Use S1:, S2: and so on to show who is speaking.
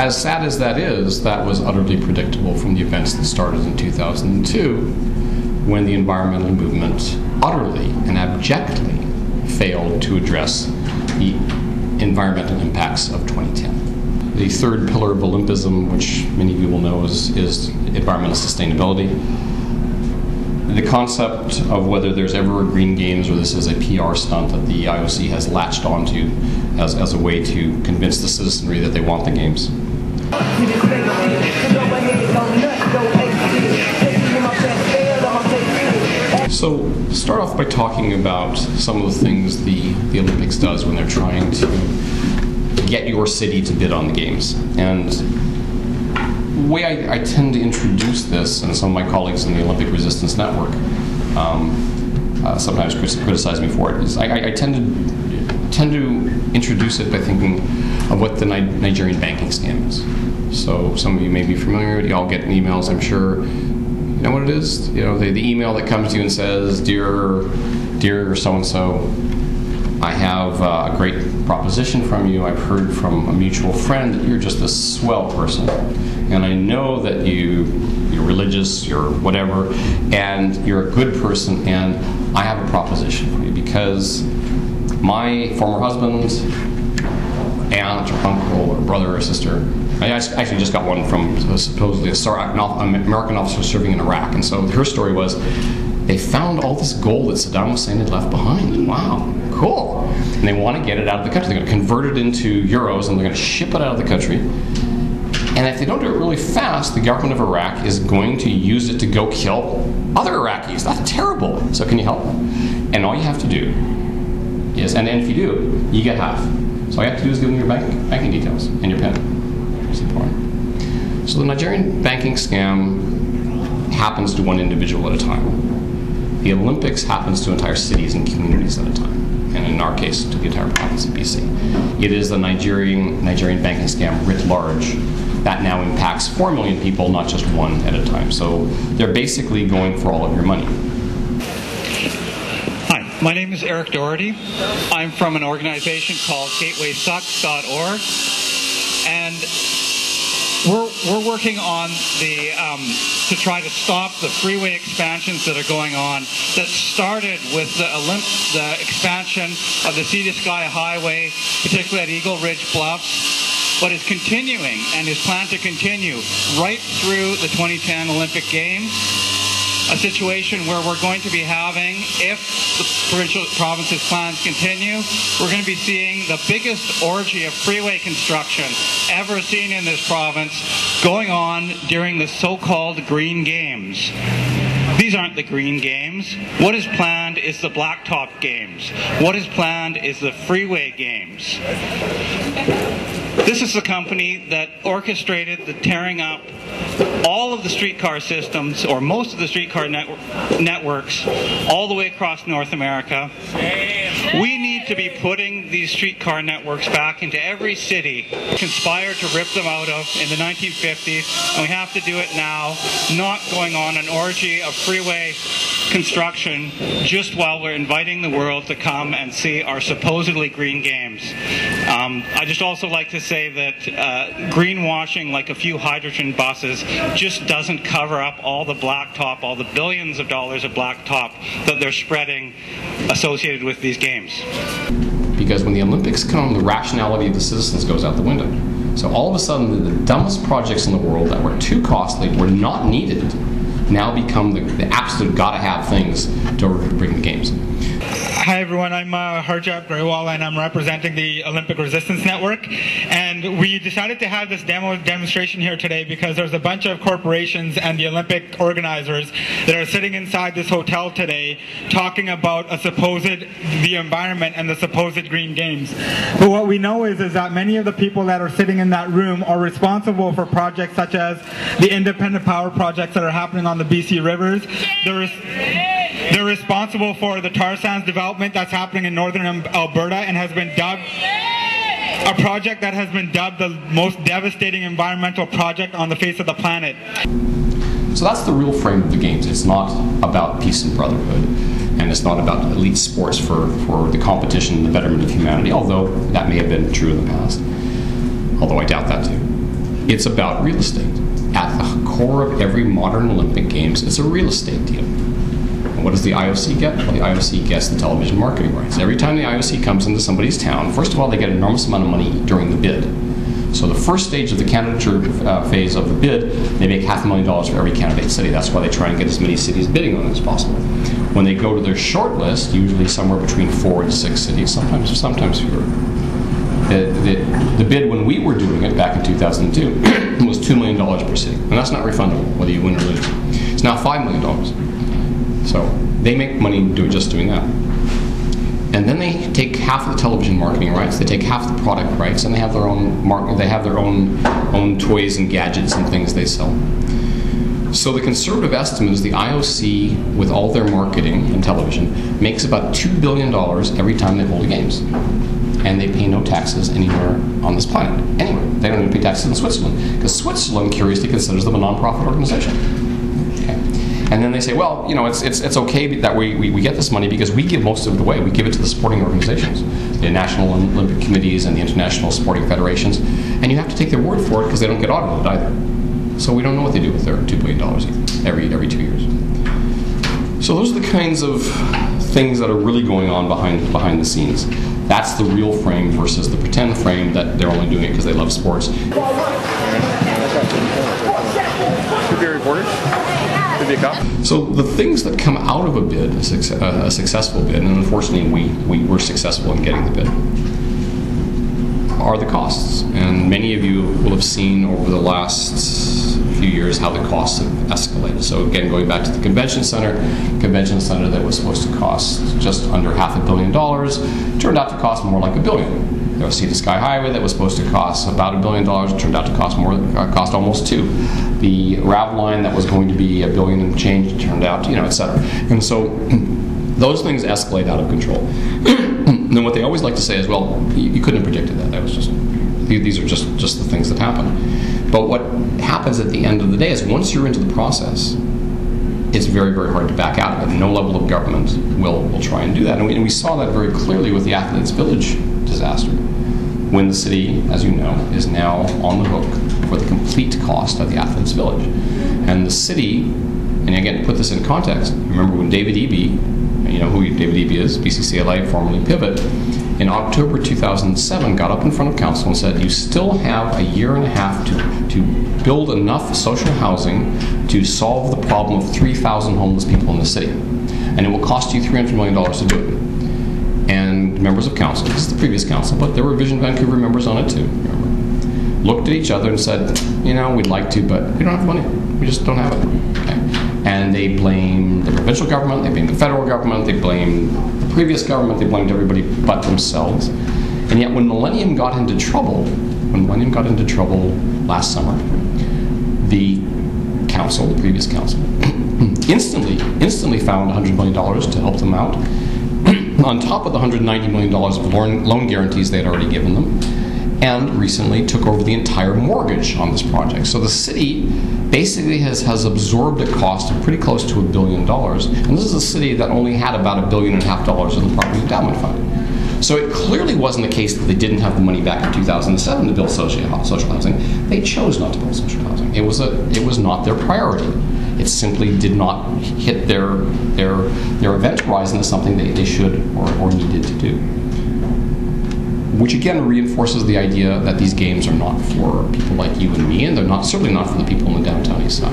S1: as sad as that is, that was utterly predictable from the events that started in 2002, when the environmental movement utterly and abjectly failed to address the environmental impacts of 2010. The third pillar of Olympism, which many of you will know, is environmental sustainability. The concept of whether there's ever a Green Games or this is a PR stunt that the IOC has latched onto as a way to convince the citizenry that they want the Games. So, start off by talking about some of the things the Olympics does when they're trying to get your city to bid on the Games. And the way I tend to introduce this, and some of my colleagues in the Olympic Resistance Network sometimes criticize me for it, is I tend to introduce it by thinking of what the Nigerian banking scam is. So some of you may be familiar, you all get emails, I'm sure. You know what it is? You know, the email that comes to you and says, Dear so-and-so, I have a great proposition from you. I've heard from a mutual friend that you're just this swell person. And I know that you're religious, you're whatever, and you're a good person, and I have a proposition for you because my former husband, aunt or uncle or brother or sister, I actually just got one from supposedly an American officer serving in Iraq, and so her story was they found all this gold that Saddam Hussein had left behind. Wow, cool. And they want to get it out of the country. They're going to convert it into euros and they're going to ship it out of the country. And if they don't do it really fast, the government of Iraq is going to use it to go kill other Iraqis. That's terrible. So can you help? And all you have to do is, and if you do, you get half. So all you have to do is give them your banking details and your PIN. It's important. So the Nigerian banking scam happens to one individual at a time. The Olympics happens to entire cities and communities at a time, and in our case, to the entire province of BC. It is the Nigerian banking scam writ large that now impacts 4 million people, not just one at a time. So they're basically going for all of your money.
S2: Hi, my name is Eric Doherty. I'm from an organization called GatewaySucks.org, and we're working on to try to stop the freeway expansions that are going on that started with the expansion of the Sea to Sky Highway, particularly at Eagle Ridge Bluffs, but is continuing and is planned to continue right through the 2010 Olympic Games. A situation where we're going to be having, if the province's plans continue, we're going to be seeing the biggest orgy of freeway construction ever seen in this province going on during the so-called Green Games. These aren't the Green Games. What is planned is the Blacktop Games. What is planned is the Freeway Games. This is the company that orchestrated the tearing up all of the streetcar systems, or most of the streetcar networks, all the way across North America. We need to be putting these streetcar networks back into every city conspired to rip them out of in the 1950s, and we have to do it now, not going on an orgy of freeway construction just while we're inviting the world to come and see our supposedly green games. I just also like to say that greenwashing, like a few hydrogen buses, just doesn't cover up all the blacktop, all the billions of dollars of blacktop that they're spreading associated with these games.
S1: Because when the Olympics come, the rationality of the citizens goes out the window. So all of a sudden, the dumbest projects in the world that were too costly, were not needed, now become the absolute gotta-have things to bring the games.
S3: Hi everyone, I'm Harjap Grewal and I'm representing the Olympic Resistance Network, and we decided to have this demonstration here today because there's a bunch of corporations and the Olympic organizers that are sitting inside this hotel today talking about the environment and the supposed green games. But what we know is that many of the people that are sitting in that room are responsible for projects such as the independent power projects that are happening on the BC rivers. They're responsible for the tar sands development that's happening in northern Alberta and has been dubbed a project that has been dubbed the most devastating environmental project on the face of the planet.
S1: So that's the real frame of the games. It's not about peace and brotherhood, and it's not about elite sports for the competition and the betterment of humanity, although that may have been true in the past, although I doubt that too. It's about real estate. At the core of every modern Olympic Games, it's a real estate deal. And what does the IOC get? Well, the IOC gets the television marketing rights. Every time the IOC comes into somebody's town, first of all, they get an enormous amount of money during the bid. So the first stage of the candidature phase of the bid, they make $500,000 for every candidate city. That's why they try and get as many cities bidding on it as possible. When they go to their short list, usually somewhere between 4 and 6 cities, sometimes fewer. The bid when we were doing it back in 2002 was $2 million per city, and that's not refundable whether you win or lose. It's now $5 million. So they make money just doing that. And then they take half of the television marketing rights, they take half the product rights, and they have their own they have their own toys and gadgets and things they sell. So the conservative estimate is the IOC, with all their marketing and television, makes about $2 billion every time they hold the games. And they pay no taxes anywhere on this planet. Anywhere. They don't even pay taxes in Switzerland, because Switzerland curiously considers them a non-profit organization. Okay. And then they say, well, you know, it's okay that we get this money because we give most of it away. We give it to the sporting organizations, the National Olympic Committees and the International Sporting Federations, and you have to take their word for it because they don't get audited either. So we don't know what they do with their $2 billion every 2 years. So those are the kinds of things that are really going on behind the scenes. That's the real frame versus the pretend frame that they're only doing it because they love sports.
S4: Could be a reporter. Could be a cop.
S1: So the things that come out of a bid, a successful bid, and unfortunately we were successful in getting the bid, are the costs. And many of you will have seen over the last few years how the costs have escalated. So again, going back to the convention center that was supposed to cost just under $500 million turned out to cost more like $1 billion. There was Sea to Sky Highway that was supposed to cost about $1 billion, turned out to cost almost $2 billion. The RAV line that was going to be $1 billion and change turned out, et cetera. And so those things escalate out of control. And then what they always like to say is, well, you couldn't have predicted that. That was just, these are just the things that happen. But what happens at the end of the day is once you're into the process, it's very, very hard to back out of it. No level of government will try and do that. And we saw that very clearly with the Athletes Village disaster, when the city, as you know, is now on the hook for the complete cost of the Athletes Village. And the city, and again, to put this in context, remember when David Eby, you know who David Eby is, BCCLA, formerly Pivot, in October 2007 got up in front of council and said, you still have a year and a half to build enough social housing to solve the problem of 3,000 homeless people in the city. And it will cost you $300 million to do it. And members of council, this is the previous council, but there were Vision Vancouver members on it too, remember, looked at each other and said, we'd like to, but we don't have money. We just don't have it. Okay. And they blamed the provincial government, they blamed the federal government, they blamed the previous government, they blamed everybody but themselves. And yet when Millennium got into trouble last summer, the council, the previous council, instantly found $100 million to help them out, on top of the $190 million of loan guarantees they had already given them, and recently took over the entire mortgage on this project. So the city basically has absorbed a cost of pretty close to $1 billion, and this is a city that only had about $1.5 billion in the property endowment fund. So it clearly wasn't the case that they didn't have the money back in 2007 to build social housing. They chose not to build social housing. It was not their priority. It simply did not hit their event horizon as something they should or needed to do. Which again reinforces the idea that these games are not for people like you and me, and they're certainly not for the people in the downtown east side.